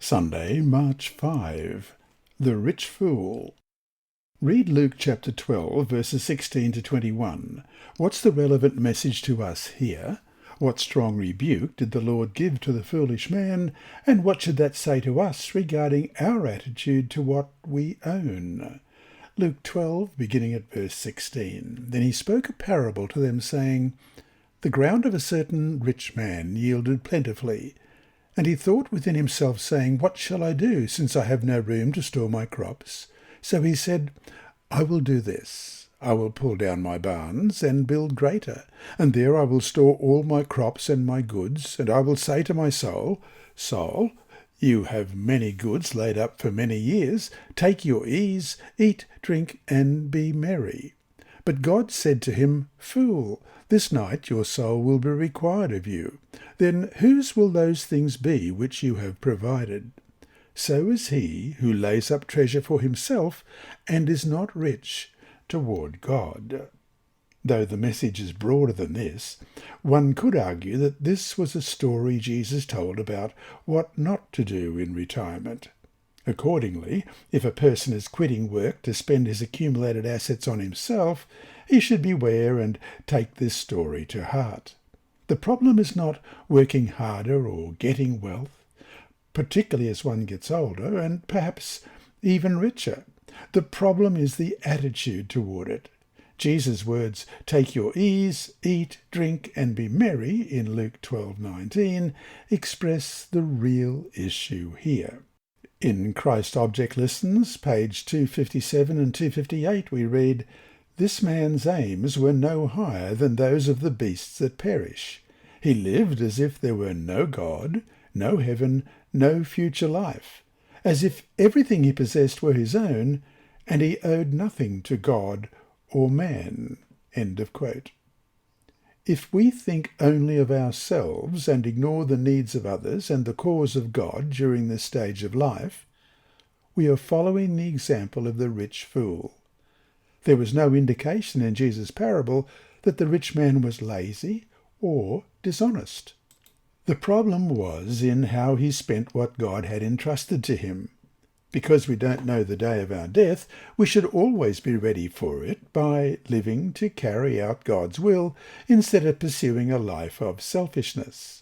Sunday, March 5. The Rich Fool. Read Luke chapter 12, verses 16 to 21. What's the relevant message to us here? What strong rebuke did the Lord give to the foolish man? And what should that say to us regarding our attitude to what we own? Luke 12, beginning at verse 16. Then he spoke a parable to them, saying, The ground of a certain rich man yielded plentifully. And he thought within himself, saying, What shall I do, since I have no room to store my crops? So he said, I will do this. I will pull down my barns and build greater, and there I will store all my crops and my goods. And I will say to my soul, Soul, you have many goods laid up for many years. Take your ease, eat, drink, and be merry. But God said to him, Fool, this night your soul will be required of you. Then whose will those things be which you have provided? So is he who lays up treasure for himself and is not rich toward God. Though the message is broader than this, one could argue that this was a story Jesus told about what not to do in retirement. Accordingly, if a person is quitting work to spend his accumulated assets on himself, he should beware and take this story to heart. The problem is not working harder or getting wealth, particularly as one gets older and perhaps even richer. The problem is the attitude toward it. Jesus' words, take your ease, eat, drink, and be merry, in Luke 12:19, express the real issue here. In Christ Object Lessons, page 257 and 258, we read, This man's aims were no higher than those of the beasts that perish. He lived as if there were no God, no heaven, no future life, as if everything he possessed were his own, and he owed nothing to God or man. End of quote. If we think only of ourselves and ignore the needs of others and the cause of God during this stage of life, we are following the example of the rich fool. There was no indication in Jesus' parable that the rich man was lazy or dishonest. The problem was in how he spent what God had entrusted to him. Because we don't know the day of our death, we should always be ready for it by living to carry out God's will instead of pursuing a life of selfishness.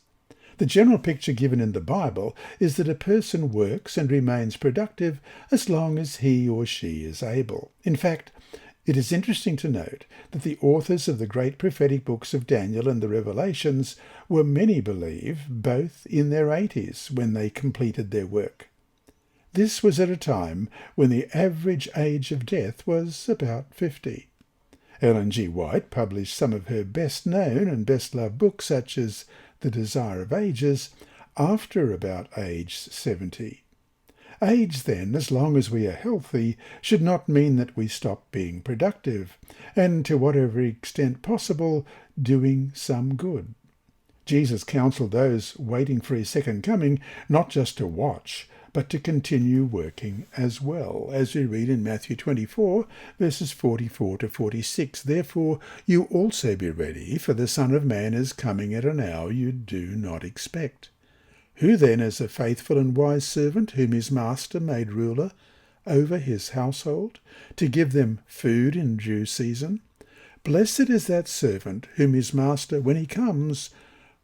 The general picture given in the Bible is that a person works and remains productive as long as he or she is able. In fact, it is interesting to note that the authors of the great prophetic books of Daniel and the Revelations were, many believe, both in their 80s when they completed their work. This was at a time when the average age of death was about 50. Ellen G. White published some of her best-known and best-loved books, such as The Desire of Ages, after about age 70. Age, then, as long as we are healthy, should not mean that we stop being productive, and to whatever extent possible, doing some good. Jesus counseled those waiting for his second coming not just to watch, but to continue working as well, as we read in Matthew 24, verses 44 to 46. Therefore you also be ready, for the Son of Man is coming at an hour you do not expect. Who then is a faithful and wise servant, whom his master made ruler over his household, to give them food in due season? Blessed is that servant whom his master, when he comes,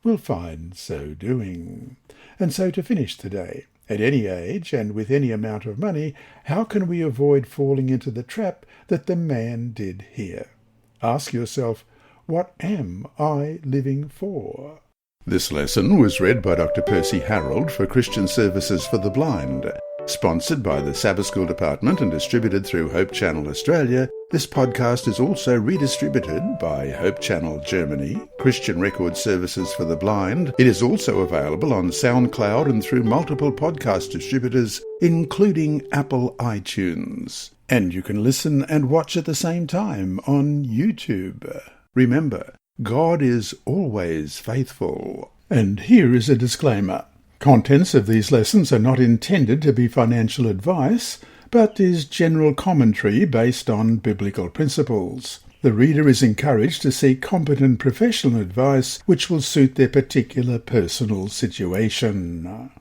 will find so doing. And so to finish today, at any age and with any amount of money, how can we avoid falling into the trap that the man did here? Ask yourself, what am I living for? This lesson was read by Dr. Percy Harrold for Christian Services for the Blind. Sponsored by the Sabbath School Department and distributed through Hope Channel Australia, this podcast is also redistributed by Hope Channel Germany, Christian Record Services for the Blind. It is also available on SoundCloud and through multiple podcast distributors, including Apple iTunes. And you can listen and watch at the same time on YouTube. Remember, God is always faithful. And here is a disclaimer. Contents of these lessons are not intended to be financial advice, but is general commentary based on biblical principles. The reader is encouraged to seek competent professional advice which will suit their particular personal situation.